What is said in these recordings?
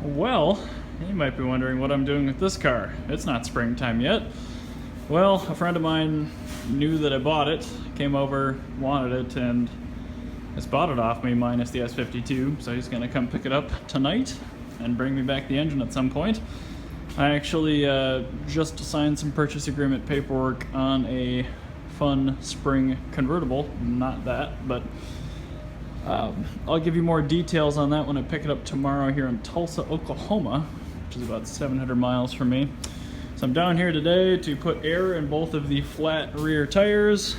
Well, you might be wondering what I'm doing with this car. It's not springtime yet. Well, a friend of mine knew that I bought it, came over, wanted it, and has bought it off me minus the S52, so he's gonna come pick it up tonight and bring me back the engine at some point. I actually just signed some purchase agreement paperwork on a fun spring convertible, not that, but I'll give you more details on that when I pick it up tomorrow here in Tulsa, Oklahoma, which is about 700 miles from me. So I'm down here today to put air in both of the flat rear tires.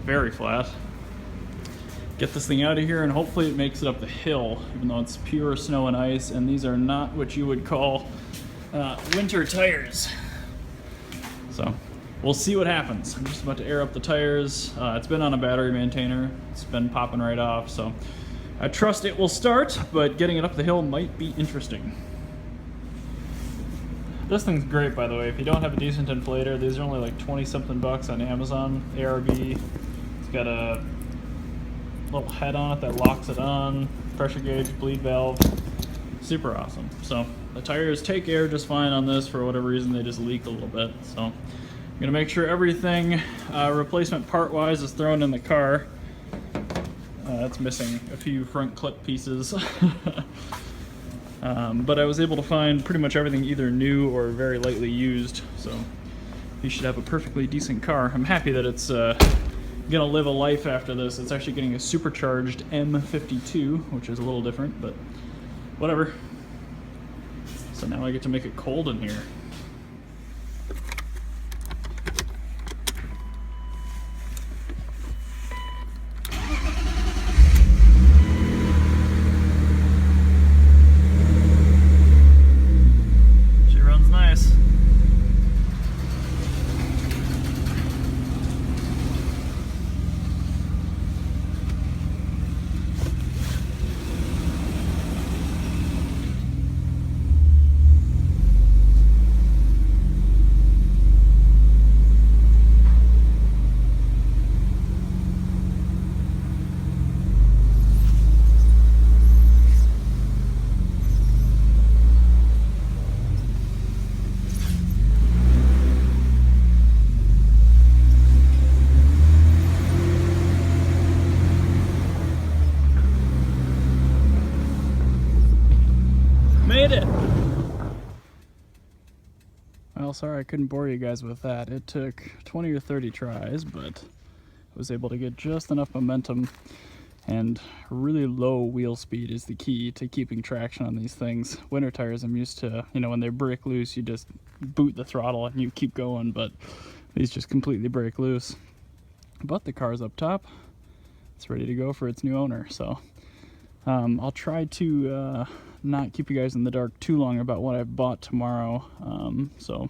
Very flat. Get this thing out of here and hopefully it makes it up the hill, even though it's pure snow and ice, and these are not what you would call winter tires. So we'll see what happens. I'm just about to air up the tires. It's been on a battery maintainer. It's been popping right off, so I trust it will start, but getting it up the hill might be interesting. This thing's great, by the way. If you don't have a decent inflator, these are only like 20 something bucks on Amazon. ARB. It's got a little head on it that locks it on, pressure gauge, bleed valve. Super awesome. So the tires take air just fine on this. For whatever reason, they just leak a little bit. So I'm gonna make sure everything replacement part wise is thrown in the car. It's missing a few front clip pieces. But I was able to find pretty much everything either new or very lightly used, so you should have a perfectly decent car. I'm happy that it's gonna live a life after this. It's actually getting a supercharged M52, which is a little different, but whatever. So now I get to make it cold in here. She runs nice. Made it! Well, sorry I couldn't bore you guys with that. It took 20 or 30 tries, but I was able to get just enough momentum, and really low wheel speed is the key to keeping traction on these things. Winter tires, I'm used to, you know, when they break loose, you just boot the throttle and you keep going, but these just completely break loose. But the car's up top. It's ready to go for its new owner, so I'll try to not keep you guys in the dark too long about what I've bought tomorrow. So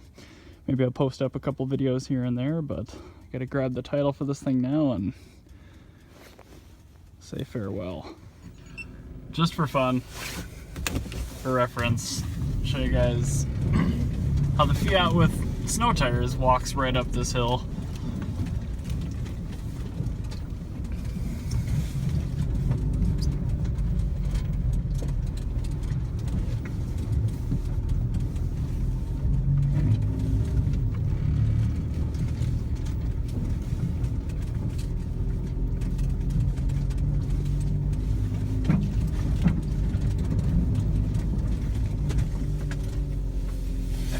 maybe I'll post up a couple videos here and there, but I gotta grab the title for this thing now and say farewell. Just for fun, for reference, show you guys how the Fiat with snow tires walks right up this hill.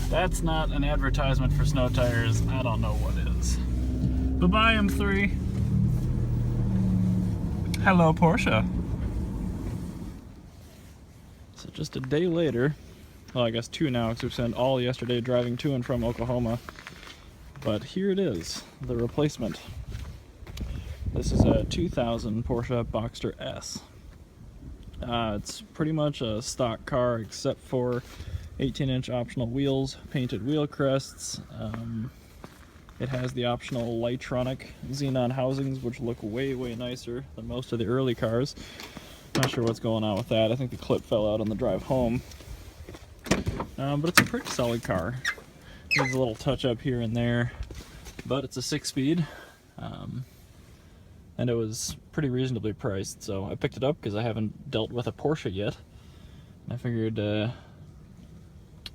That's not an advertisement for snow tires. I don't know what is. Bye-bye, M3. Hello, Porsche. So just a day later, well, I guess 2 now, because we've spent all yesterday driving to and from Oklahoma. But here it is, the replacement. This is a 2000 Porsche Boxster S. It's pretty much a stock car except for 18-inch optional wheels, painted wheel crests. It has the optional litronic xenon housings, which look way, way nicer than most of the early cars. Not sure what's going on with that. I think the clip fell out on the drive home. But it's a pretty solid car. Needs a little touch up here and there, but it's a 6-speed. And it was pretty reasonably priced, so I picked it up because I haven't dealt with a Porsche yet. I figured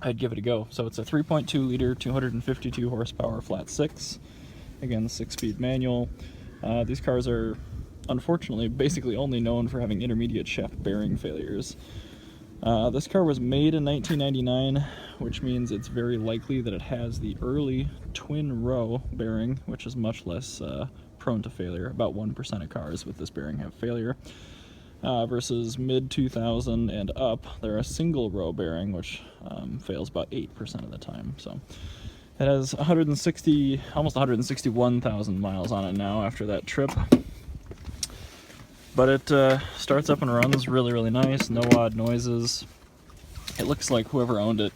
I'd give it a go. So it's a 3.2 liter, 252 horsepower flat six. Again, 6-speed manual. These cars are unfortunately basically only known for having intermediate shaft bearing failures. This car was made in 1999, which means it's very likely that it has the early twin row bearing, which is much less prone to failure. About 1% of cars with this bearing have failure. Versus mid-2000 and up, they're a single row bearing, which fails about 8% of the time. So it has almost 161,000 miles on it now after that trip. But it starts up and runs really, really nice, no odd noises. It looks like whoever owned it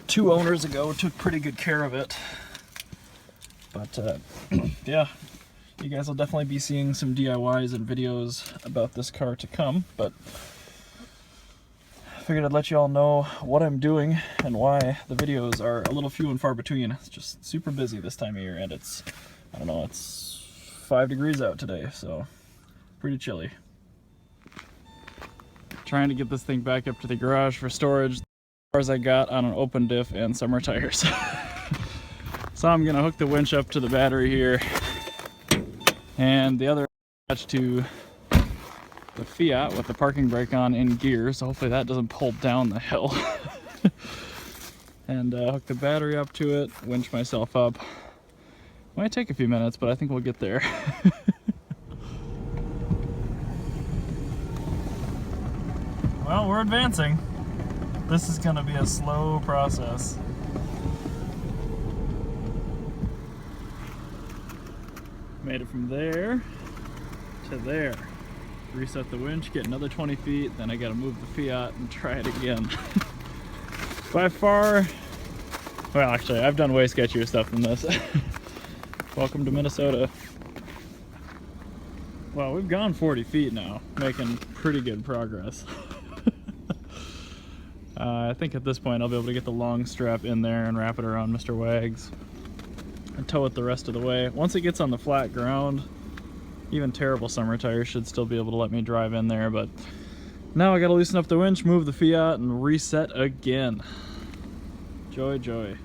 2 owners ago took pretty good care of it. But yeah, you guys will definitely be seeing some DIYs and videos about this car to come, but I figured I'd let you all know what I'm doing and why the videos are a little few and far between. It's just super busy this time of year, and it's, I don't know, it's 5 degrees out today, so pretty chilly. Trying to get this thing back up to the garage for storage. As far as I got on an open diff and summer tires. So I'm gonna hook the winch up to the battery here, and the other attached to the Fiat with the parking brake on in gear, so hopefully that doesn't pull down the hill. And hook the battery up to it, winch myself up. Might take a few minutes, but I think we'll get there. Well, we're advancing. This is gonna be a slow process. Made it from there to there. Reset the winch, get another 20 feet, then I gotta move the Fiat and try it again. By far, well actually, I've done way sketchier stuff than this. Welcome to Minnesota. Well, we've gone 40 feet now, making pretty good progress. I think at this point I'll be able to get the long strap in there and wrap it around Mr. Wags and tow it the rest of the way. Once it gets on the flat ground, even terrible summer tires should still be able to let me drive in there, but now I gotta loosen up the winch, move the Fiat, and reset again. Joy, joy.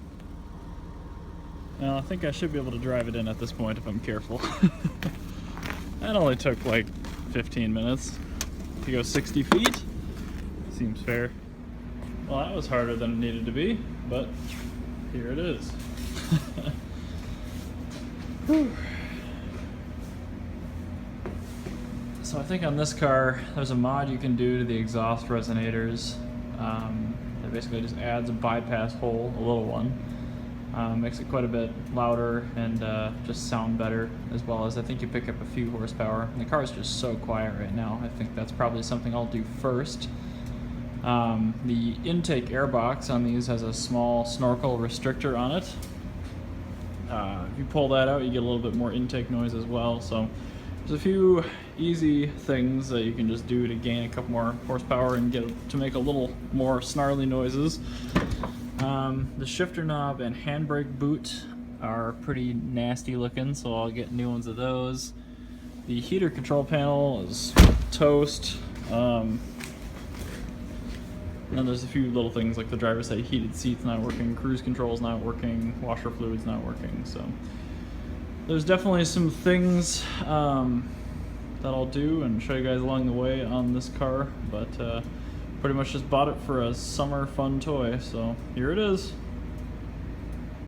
Now I think I should be able to drive it in at this point if I'm careful. That only took like 15 minutes to go 60 feet. Seems fair. Well, that was harder than it needed to be, but here it is. So I think on this car, there's a mod you can do to the exhaust resonators. It basically just adds a bypass hole, a little one. Makes it quite a bit louder and just sound better, as well as I think you pick up a few horsepower. And the car is just so quiet right now. I think that's probably something I'll do first. The intake air box on these has a small snorkel restrictor on it. If you pull that out, you get a little bit more intake noise as well. So there's a few easy things that you can just do to gain a couple more horsepower and get to make a little more snarly noises. The shifter knob and handbrake boot are pretty nasty looking, so I'll get new ones of those. The heater control panel is toast. And then there's a few little things like the driver's side heated seats not working, cruise control's not working, washer fluid's not working. So there's definitely some things that I'll do and show you guys along the way on this car, but pretty much just bought it for a summer fun toy, so here it is.